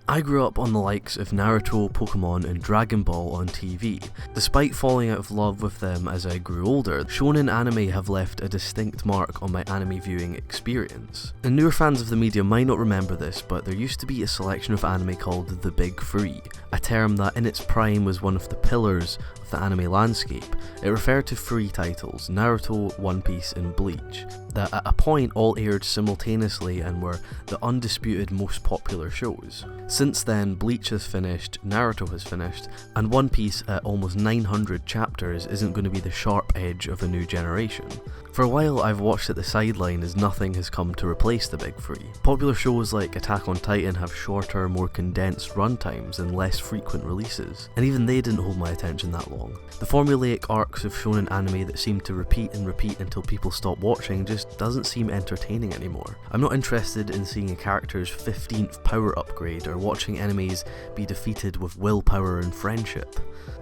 I grew up on the likes of Naruto, Pokemon and Dragon Ball on TV. Despite falling out of love with them as I grew older, shonen anime have left a distinct mark on my anime viewing experience. And newer fans of the medium might not remember this, but there used to be a selection of anime called the Big Three, a term that in its prime was one of the pillars of the anime landscape. It referred to three titles, Naruto, One Piece and Bleach, that at a point all aired simultaneously and were the undisputed most popular shows. Since then, Bleach has finished, Naruto has finished, and One Piece at almost 900 chapters isn't going to be the sharp edge of a new generation. For a while I've watched at the sideline as nothing has come to replace the Big Three. Popular shows like Attack on Titan have shorter, more condensed runtimes and less frequent releases, and even they didn't hold my attention that long. The formulaic arcs of shonen anime that seem to repeat and repeat until people stop watching just doesn't seem entertaining anymore. I'm not interested in seeing a character's 15th power upgrade or watching enemies be defeated with willpower and friendship.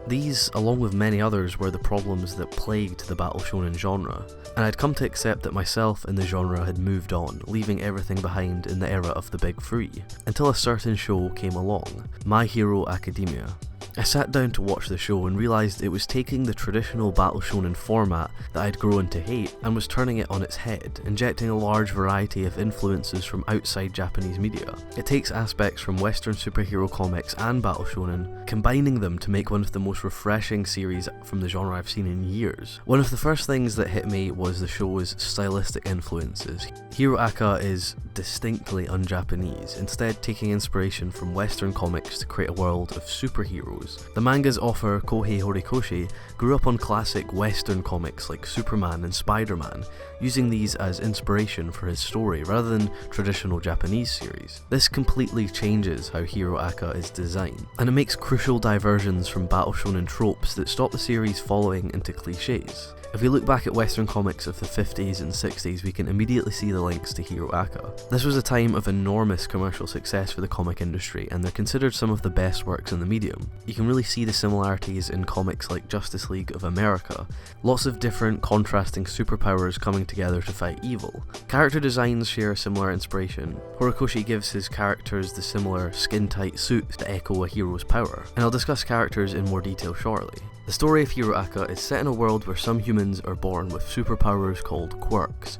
These, along with many others, were the problems that plagued the battle shonen genre, and I'd come to accept that myself and the genre had moved on, leaving everything behind in the era of the Big Three, until a certain show came along, My Hero Academia. I sat down to watch the show and realised it was taking the traditional battle shonen format that I'd grown to hate and was turning it on its head, injecting a large variety of influences from outside Japanese media. It takes aspects from Western superhero comics and battle shonen, combining them to make one of the most refreshing series from the genre I've seen in years. One of the first things that hit me was the show's stylistic influences. Hero Aka is distinctly un-Japanese, instead taking inspiration from Western comics to create a world of superheroes. The manga's author, KOHEI HORIKOSHI, grew up on classic Western comics like Superman and Spider-Man, using these as inspiration for his story rather than traditional Japanese series. This completely changes how Hero Aka is designed, and it makes crucial diversions from battle shonen tropes that stop the series falling into cliches. If we look back at Western comics of the 50s and 60s, we can immediately see the links to Hero Aka. This was a time of enormous commercial success for the comic industry, and they're considered some of the best works in the medium. You can really see the similarities in comics like Justice League of America. Lots of different contrasting superpowers coming together to fight evil. Character designs share a similar inspiration. Horikoshi gives his characters the similar skin-tight suits to echo a hero's power, and I'll discuss characters in more detail shortly. The story of Hero Aka is set in a world where some humans are born with superpowers called quirks,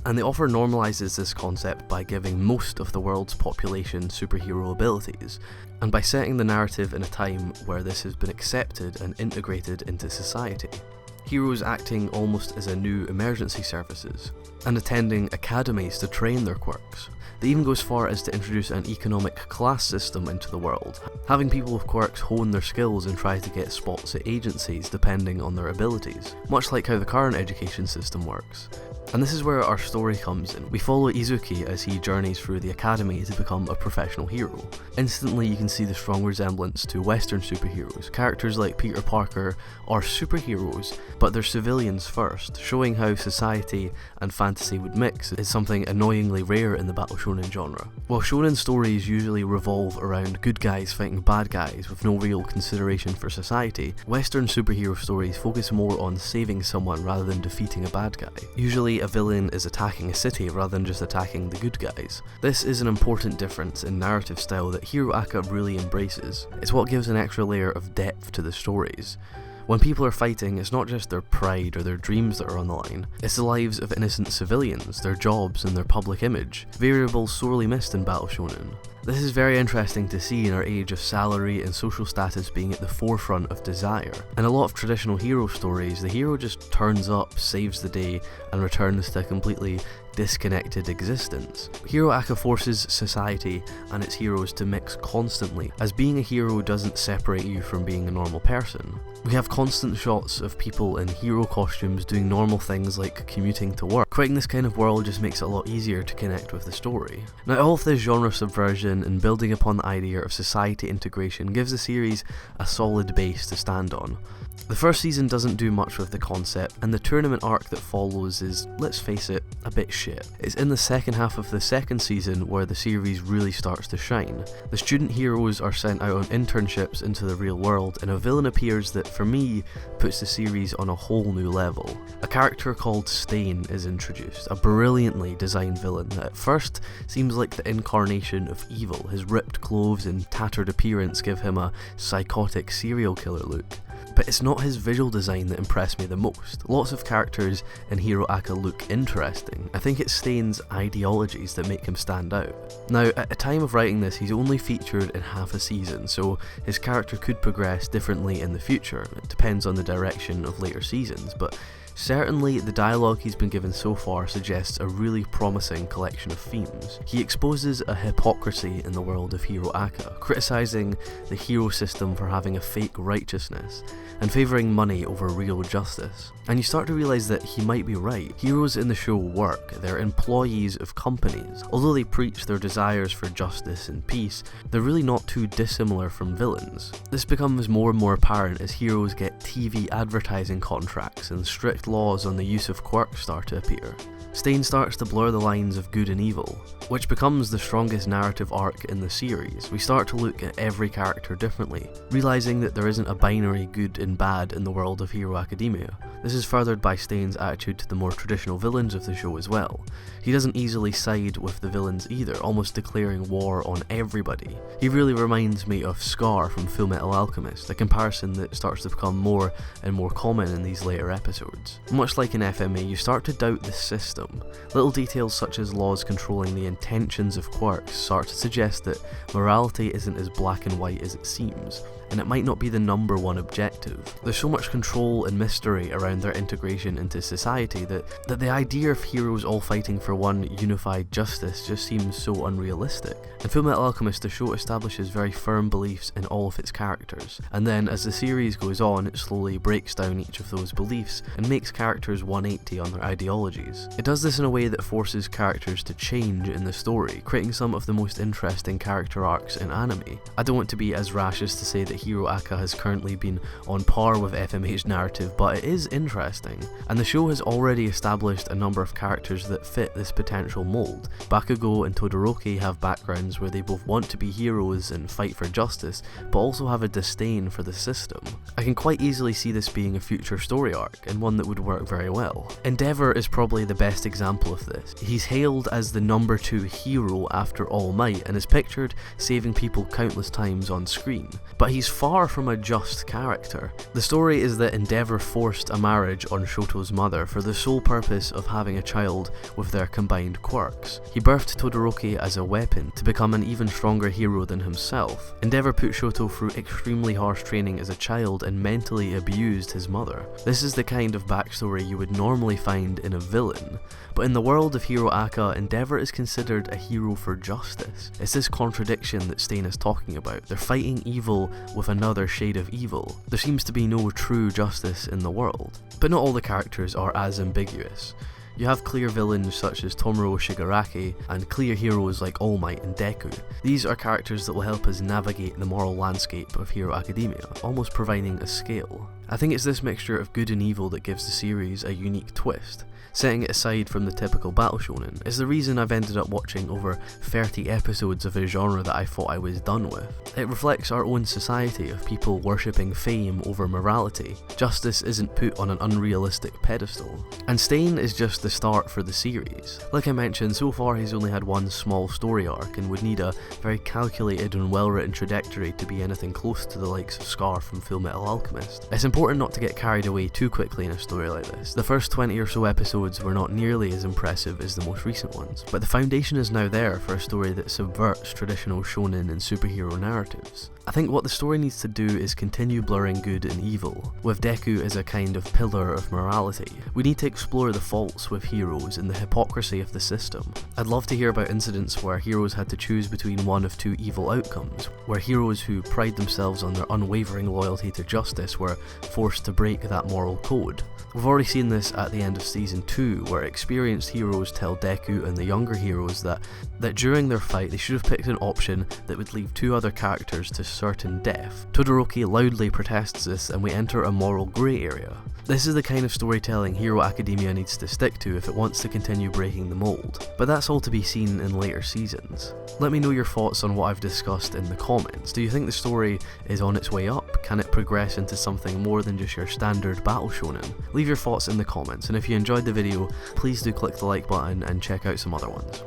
and the author normalizes this concept by giving most of the world's population superhero abilities, and by setting the narrative in a time where this has been accepted and integrated into society. Heroes acting almost as a new emergency services, and attending academies to train their quirks. They even go as far as to introduce an economic class system into the world, having people with quirks hone their skills and try to get spots at agencies depending on their abilities, much like how the current education system works. And this is where our story comes in. We follow Izuki as he journeys through the academy to become a professional hero. Instantly you can see the strong resemblance to Western superheroes. Characters like Peter Parker are superheroes, but they're civilians first, showing how society and fantasy would mix is something annoyingly rare in the battle shonen genre. While shonen stories usually revolve around good guys fighting bad guys with no real consideration for society, Western superhero stories focus more on saving someone rather than defeating a bad guy. Usually a villain is attacking a city rather than just attacking the good guys. This is an important difference in narrative style that Hero Aka really embraces. It's what gives an extra layer of depth to the stories. When people are fighting, it's not just their pride or their dreams that are on the line, it's the lives of innocent civilians, their jobs and their public image, variables sorely missed in battle shonen. This is very interesting to see in our age of salary and social status being at the forefront of desire. In a lot of traditional hero stories, the hero just turns up, saves the day, and returns to a completely disconnected existence. Hero Aka forces society and its heroes to mix constantly, as being a hero doesn't separate you from being a normal person. We have constant shots of people in hero costumes doing normal things like commuting to work. Creating this kind of world just makes it a lot easier to connect with the story. Now, all of this genre subversion and building upon the idea of society integration gives the series a solid base to stand on. The first season doesn't do much with the concept, and the tournament arc that follows is, let's face it, a bit shit. It's in the second half of the second season where the series really starts to shine. The student heroes are sent out on internships into the real world, and a villain appears that, for me, puts the series on a whole new level. A character called Stain is introduced, a brilliantly designed villain that at first seems like the incarnation of evil evil. His ripped clothes and tattered appearance give him a psychotic serial killer look. But it's not his visual design that impressed me the most. Lots of characters in Hero Aka look interesting. I think it's Stain's ideologies that make him stand out. Now, at the time of writing this, he's only featured in half a season, so his character could progress differently in the future. It depends on the direction of later seasons, but certainly, the dialogue he's been given so far suggests a really promising collection of themes. He exposes a hypocrisy in the world of Hero Aka, criticising the hero system for having a fake righteousness, and favouring money over real justice. And you start to realise that he might be right. Heroes in the show work, they're employees of companies. Although they preach their desires for justice and peace, they're really not too dissimilar from villains. This becomes more and more apparent as heroes get TV advertising contracts and strict laws on the use of quirks start to appear. Stain starts to blur the lines of good and evil, which becomes the strongest narrative arc in the series. We start to look at every character differently, realising that there isn't a binary good and bad in the world of Hero Academia. This is furthered by Stain's attitude to the more traditional villains of the show as well. He doesn't easily side with the villains either, almost declaring war on everybody. He really reminds me of Scar from FULLMETAL Alchemist, a comparison that starts to become more and more common in these later episodes. Much like in FMA, you start to doubt the system. Little details such as laws controlling the intentions of quirks start to suggest that morality isn't as black and white as it seems, and it might not be the number one objective. There's so much control and mystery around their integration into society that the idea of heroes all fighting for one unified justice just seems so unrealistic. In FULLMETAL Alchemist, the show establishes very firm beliefs in all of its characters, and then as the series goes on, it slowly breaks down each of those beliefs and makes characters 180 on their ideologies. It does this in a way that forces characters to change in the story, creating some of the most interesting character arcs in anime. I don't want to be as rash as to say that Hero Aka has currently been on par with FMA's narrative, but it is interesting, and the show has already established a number of characters that fit this potential mould. Bakugo and Todoroki have backgrounds where they both want to be heroes and fight for justice, but also have a disdain for the system. I can quite easily see this being a future story arc, and one that would work very well. Endeavor is probably the best example of this. He's hailed as the number 2 hero after All Might, and is pictured saving people countless times on screen, but he's far from a just character. The story is that Endeavor forced a marriage on Shoto's mother for the sole purpose of having a child with their combined quirks. He birthed Todoroki as a weapon to become an even stronger hero than himself. Endeavor put Shoto through extremely harsh training as a child and mentally abused his mother. This is the kind of backstory you would normally find in a villain, but in the world of Hero Aka, Endeavor is considered a hero for justice. It's this contradiction that Stain is talking about. They're fighting evil with another shade of evil. There seems to be no true justice in the world. But not all the characters are as ambiguous. You have clear villains such as Tomura Shigaraki, and clear heroes like All Might and Deku. These are characters that will help us navigate the moral landscape of Hero Academia, almost providing a scale. I think it's this mixture of good and evil that gives the series a unique twist. Setting it aside from the typical battle shonen is the reason I've ended up watching over 30 episodes of a genre that I thought I was done with. It reflects our own society of people worshipping fame over morality. Justice isn't put on an unrealistic pedestal. And Stain is just the start for the series. Like I mentioned, so far he's only had one small story arc and would need a very calculated and well written trajectory to be anything close to the likes of Scar from FULLMETAL Alchemist. It's important not to get carried away too quickly in a story like this. The first 20 or so episodes were not nearly as impressive as the most recent ones, but the foundation is now there for a story that subverts traditional shonen and superhero narratives. I think what the story needs to do is continue blurring good and evil, with Deku as a kind of pillar of morality. We need to explore the faults with heroes and the hypocrisy of the system. I'd love to hear about incidents where heroes had to choose between one of two evil outcomes, where heroes who pride themselves on their unwavering loyalty to justice were forced to break that moral code. We've already seen this at the end of Season 2, where experienced heroes tell Deku and the younger heroes that during their fight they should have picked an option that would leave two other characters to certain death. Todoroki loudly protests this, and we enter a moral grey area. This is the kind of storytelling Hero Academia needs to stick to if it wants to continue breaking the mould, but that's all to be seen in later seasons. Let me know your thoughts on what I've discussed in the comments. Do you think the story is on its way up? Can it progress into something more than just your standard battle shonen? Leave your thoughts in the comments, and if you enjoyed the video, please do click the like button and check out some other ones.